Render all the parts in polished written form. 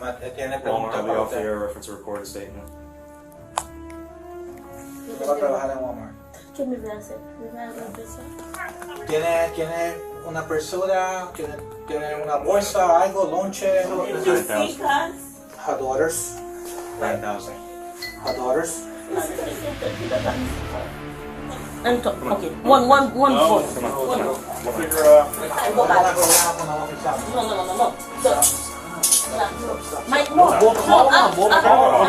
¿Tiene Walmart pregunta will be para off the usted? air, reference a recorded statement. ¿Usted va a trabajar en Walmart? ¿Qué me voy a hacer? ¿Me voy a empezar? ¿Tiene una persona? ¿Tiene una bolsa, algo, lonche? Her daughters. 9,000. Her daughters. Okay. One phone. Come on. We'll figure out. Go back. No.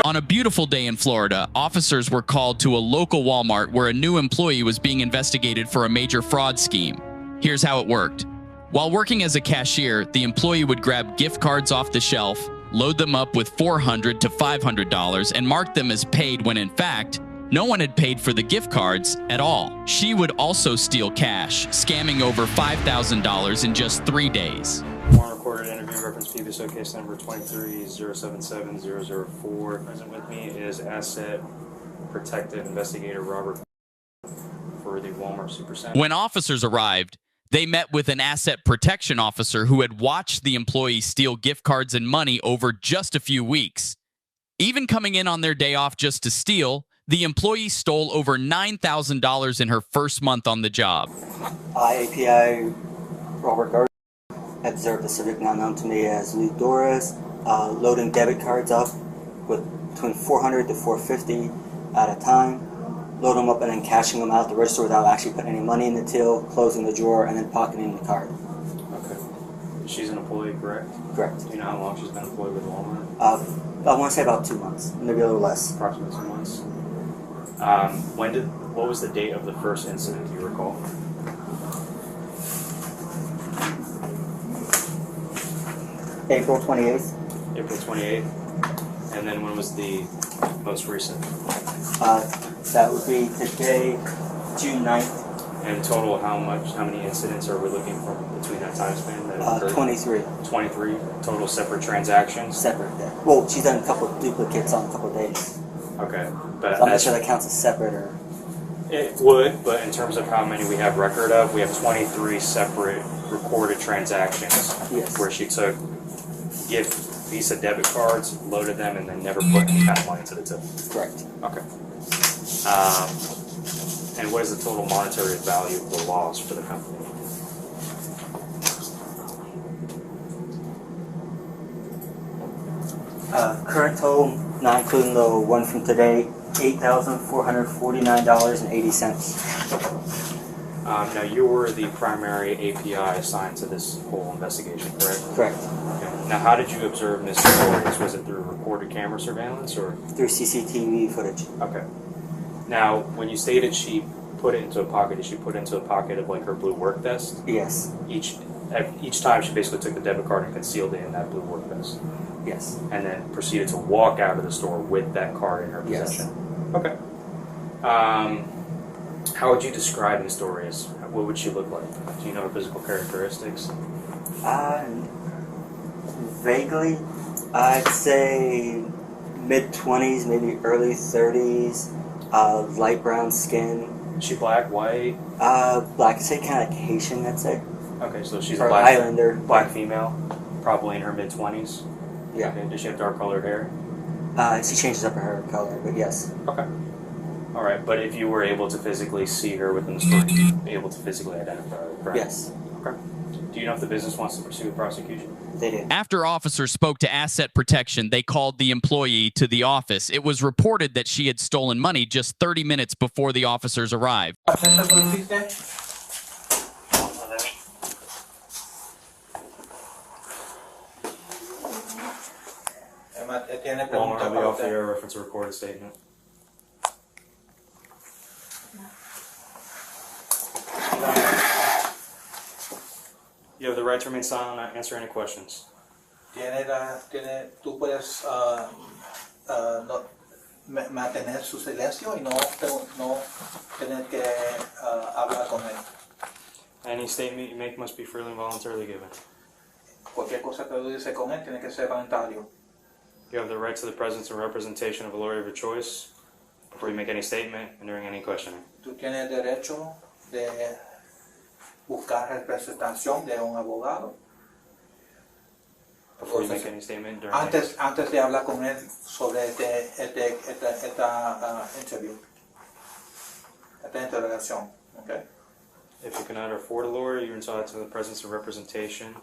On a beautiful day in Florida, officers were called to a local Walmart where a new employee was being investigated for a major fraud scheme. Here's how it worked. While working as a cashier, the employee would grab gift cards off the shelf, load them up with $400 to $500, and mark them as paid when in fact, no one had paid for the gift cards at all. She would also steal cash, scamming over $5,000 in just 3 days. One recorded interview, reference PBSO case number 23077-004. Present with me is Asset Protective Investigator Robert for the Walmart Supercenter. When officers arrived, they met with an asset protection officer who had watched the employee steal gift cards and money over just a few weeks. Even coming in on their day off just to steal, the employee stole over $9,000 in her first month on the job. API Robert Gardner observed a subject now known to me as Lou Doris, loading debit cards up with between $400 to $450 at a time, load them up and then cashing them out the register without actually putting any money in the till, closing the drawer, and then pocketing the card. Okay. She's an employee, correct? Correct. Do you know how long she's been employed with Walmart? I want to say about 2 months, maybe a little less. Approximately 2 months. What was the date of the first incident, do you recall? April 28th. April 28th. And then when was the most recent? That would be today, June 9th. And total, how many incidents are we looking for between that time span? That occurred? 23. 23 total separate transactions? Separate. Well, she's done a couple of duplicates on a couple of days. Okay. But So I'm not sure that counts as separate or... It would, but in terms of how many we have record of, we have 23 separate recorded transactions. Yes. Where she took Visa debit cards, loaded them, and then never put any kind of money into the tip. Correct. Okay. And what is the total monetary value of the loss for the company? Current total, not including the one from today, $8,449.80. Now, you were the primary API assigned to this whole investigation, correct? Correct. Okay. Now, how did you observe Ms. Flores? Was it through recorded camera surveillance or? Through CCTV footage. Okay. Now, when you stated she put it into a pocket, did she put it into a pocket of like her blue work vest? Yes. Each time she basically took the debit card and concealed it in that blue work vest? Yes. And then proceeded to walk out of the store with that card in her possession? Yes. Okay. How would you describe Ms. Flores? What would she look like? Do you know her physical characteristics? Vaguely, I'd say mid-20s, maybe early 30s, light brown skin. Is she black, white? Black, I'd say kind of like Haitian, I'd say. Okay, so she's Or a black Islander. black female, probably in her mid-20s. Yeah. Okay. Does she have dark colored hair? She changes up her hair color, but yes. Okay. All right, but if you were able to physically see her within the store, you'd be able to physically identify her, correct? Yes. Okay. Do you know if the business wants to pursue prosecution? They did. After officers spoke to Asset Protection, they called the employee to the office. It was reported that she had stolen money just 30 minutes before the officers arrived. ¿Tiene Walmart pregunta will be para off the usted? air, reference a recorded statement. You have the right to remain silent and not answer any questions. Tú puedes mantener su silencio y no tener que hablar con él. Any statement you make must be freely and voluntarily given. Cualquier cosa que tú dices con él tiene que ser voluntario. You have the right to the presence and representation of a lawyer of your choice before you make any statement and during any questioning. Tú tienes derecho de buscar representación de un abogado Before you make any statement during Antes de hablar con él sobre esta interview, esta interrogación, okay? If you cannot afford a lawyer, you're entitled to the presence of representation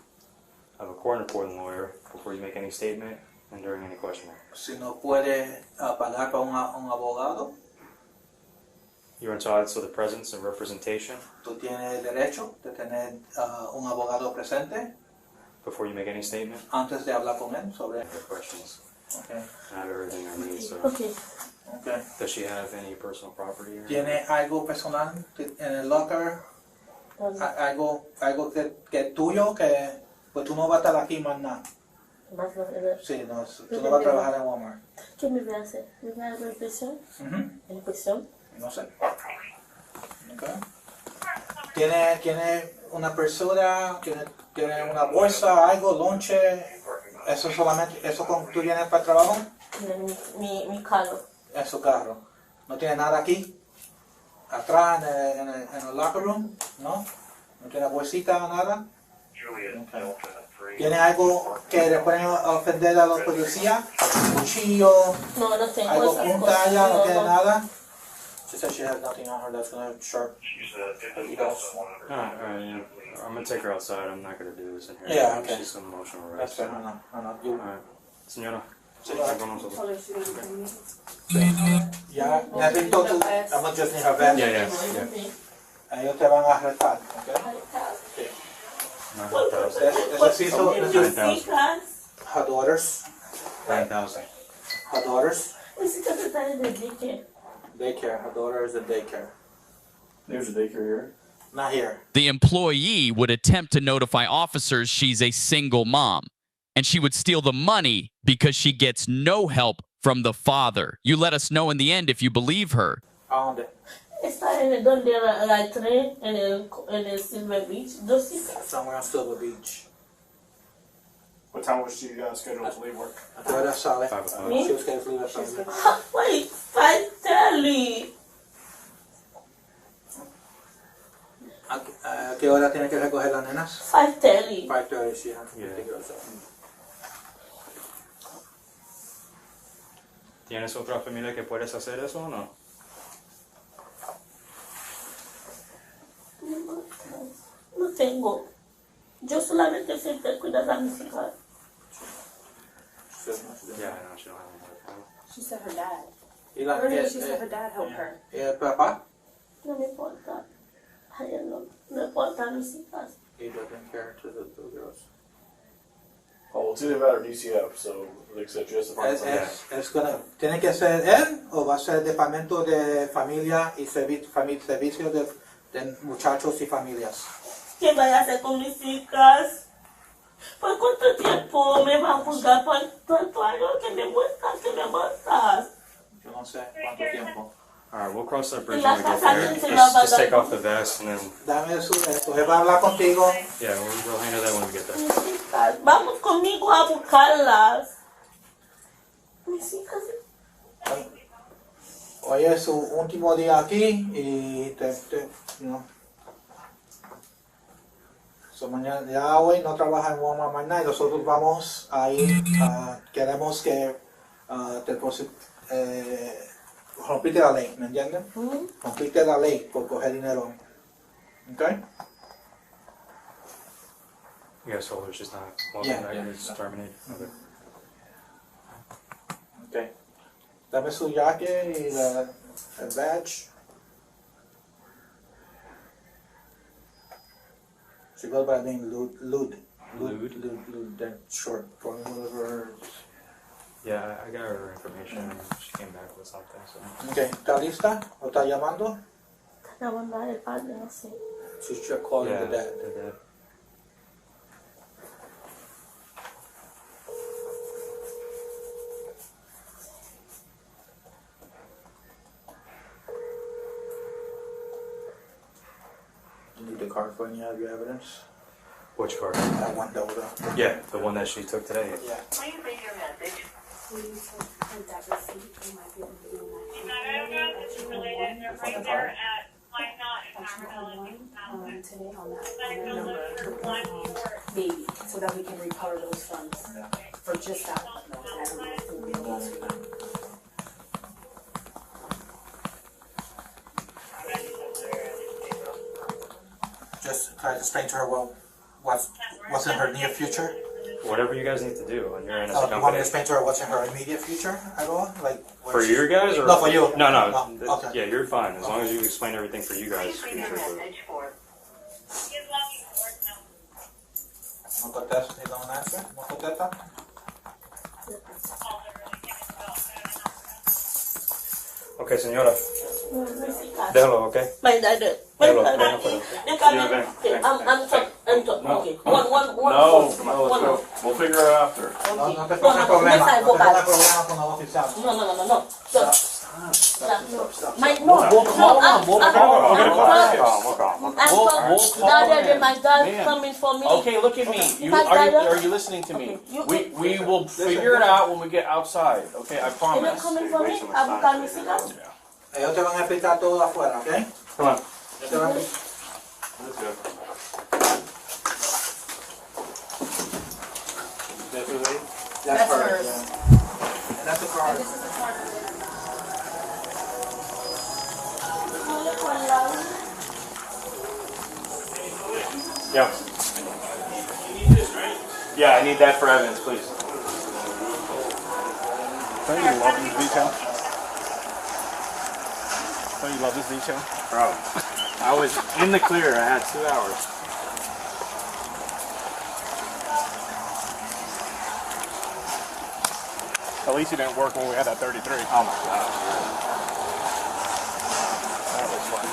of a court-appointed lawyer before you make any statement and during any questioning. Si no puede pagar para un abogado, You're entitled to the presence of representation tú tienes derecho de tener un abogado presente before you make any statement. antes de hablar con él sobre. Other questions. Okay. I have everything I need. So, Okay. Okay. does she have any personal property? Or ¿Tiene algo personal en el locker? Algo que es tuyo que pues tú no vas a estar aquí más nada. Sí, no, tú no vas a trabajar en Walmart. ¿Qué me va a hacer? ¿Me va a dar impresión? ¿Impresión? No sé. Okay. ¿Tiene una persona? ¿Tiene una bolsa, algo, lonche? ¿Eso solamente, eso tú vienes para el trabajo? Mi carro. En su carro. ¿No tiene nada aquí? ¿Atrás en el locker room? ¿No? ¿No tiene bolsita o nada? Okay. ¿Tiene algo que le pueden ofender a los policías? ¿Cuchillo? No, no tengo ¿Algo esas punta cosas. allá? ¿No No, tiene no. nada? She said she has nothing on her that's gonna sharp. Alright, yeah. I'm gonna take her outside. I'm not gonna do this in here. Yeah, okay. She's an emotional wreck. That's fair, I know. You, Alright. Señora. Señora. Con nosotros. ya, necesito tu, I'm gonna just need her badge. Yeah. Ellos te van a arrestar, ¿ok? Necesito her daughters. 9,000. Her daughters. Necesito tratar de daycare. Daycare. Her daughter is in daycare. There's a daycare here. Not here. The employee would attempt to notify officers she's a single mom, and she would steal the money because she gets no help from the father. You let us know in the end if you believe her. ¿A dónde? Está en donde la tren, en el Silver Beach. Dos hijas. Somewhere on Silver Beach. What time was she scheduled to leave work? ¿A qué hora sale? 5 o'clock. Me? She was scheduled to leave at 5. Wait, 5:30. ¿A qué hora tiene que recoger las nenas? 5:30. 5:30, she has to Yeah. pick her up. ¿Tienes otra familia que puedes hacer eso o no? No tengo. Yo solamente siempre cuidar a mis hijas. Yeah, I know. She don't have any. She said her dad. ¿Y la, Earlier she said her dad helped her. ¿Y el papá? No me importa. A ella no me importa a mis hijas. He doesn't care to the two girls. Oh, well, it's either that or DCF, so like I said, she has to find something. ¿Tiene que ser él o va a ser el departamento de familia y servicio de muchachos y familias? ¿Qué voy a hacer con mis hijas? ¿Por cuánto tiempo me va a juzgar por tanto algo que me muestras? Yo no sé cuánto tiempo. Alright, we'll cross that bridge La when we get casa there. se va a Just take pagar. off the vest and then, Dame esto, él va a hablar contigo. yeah, we'll handle that when we get there. Mis hijas, vamos conmigo a buscarlas. Mis hijas. Hoy es su último día aquí y so mañana, ya hoy no trabaja en Walmart más nada y nosotros vamos a ir, queremos que rompiste la ley, ¿me entiendes? Rompiste la ley por coger dinero. ¿Ok? You guys told her she's not welcome Yeah, back, yeah. it's terminated. Okay. Ok. Dame su jacket y el badge. She goes by the name Lud, that short for whatever. Yeah, I got her information. She came back with something. So. Ok, ¿está lista? ¿O está llamando? La bondad del padre, no sé. She's just calling Yeah, the dad. the dad. You need the card for any of your evidence? Which card? That one, that was Yeah, the one that she took today. yeah. Please leave your message. Please her dad receipt. You might be able to do that. This is related, they're right there at Line Knot in Amarillo. Today on that number, baby, so that we can recover those funds. For just that one, though, and I don't know if we'll be able to. Just try to explain to her what's in her near future. Whatever you guys need to do on your end as a You want me company. to explain to her what's in her immediate future at all? Like For you guys or no, for you. No. Okay. Yeah, you're fine as long as you explain everything for you guys. He's lucky for work now. No contesta, ni don't answer. No contesta. Okay, señora. Déjalo, okay? My dad. Déjalo, ven afuera. They come Yeah, in. ven, Okay, ven. okay. One. No, let's go. We'll figure it out after. No, no te pongas problema. No te pongas problema con la oficial. No. Stop. My no. We'll call him. We'll My dad Man. coming for me. Okay, look at me. Are you listening to me? Okay, We will figure it out when we get outside. Okay, I You promise. coming for me? I'm coming to see. Ellos te van a explicar todo afuera, ¿ok? Come on. Ellos te van a explicar. That's good. That's hers. Yeah. And that's the card. This is the card. Yeah. Yeah, I need that for evidence, please. Don't you love this detail? Don't you love this detail? Bro, I was in the clear. I had 2 hours. At least you didn't work when we had that 33. Oh my god. That was fun.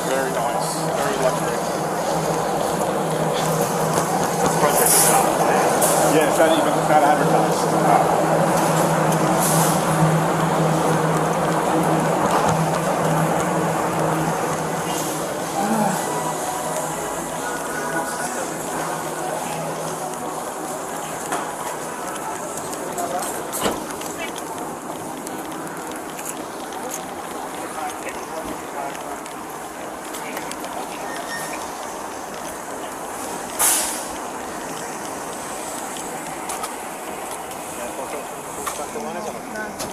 Very nice. Very luxury. Yeah, it's not advertised.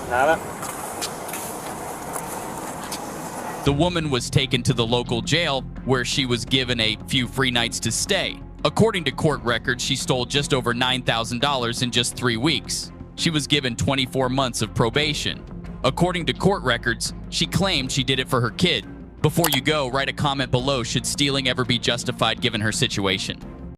Nada? The woman was taken to the local jail where she was given a few free nights to stay. According to court records, she stole just over $9,000 in just 3 weeks. She was given 24 months of probation. According to court records, she claimed she did it for her kid. Before you go, write a comment below should stealing ever be justified given her situation.